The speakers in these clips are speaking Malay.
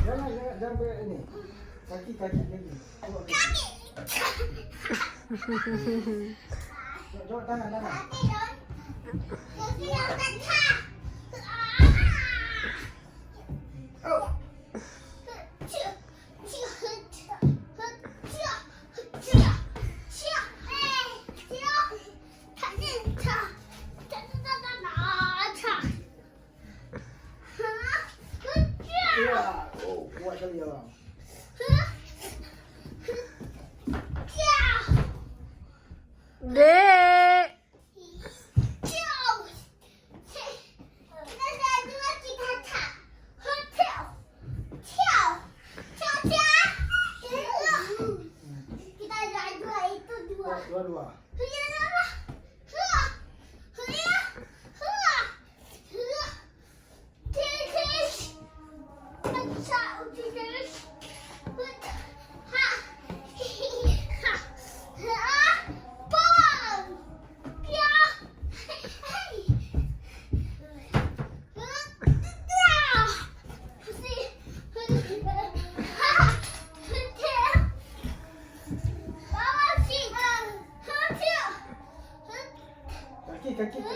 jangan berat ini. Kaki lagi. Tengok kaki. Jom tangan. Oh. Ya, oh, kuat kali ya. Dek. Dua.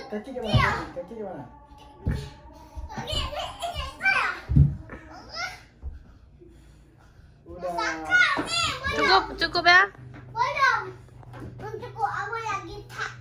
Kaki ke mana? Kaki ke mana? Udah. Cukup ya. Belum. Cukup, aku lagi tak.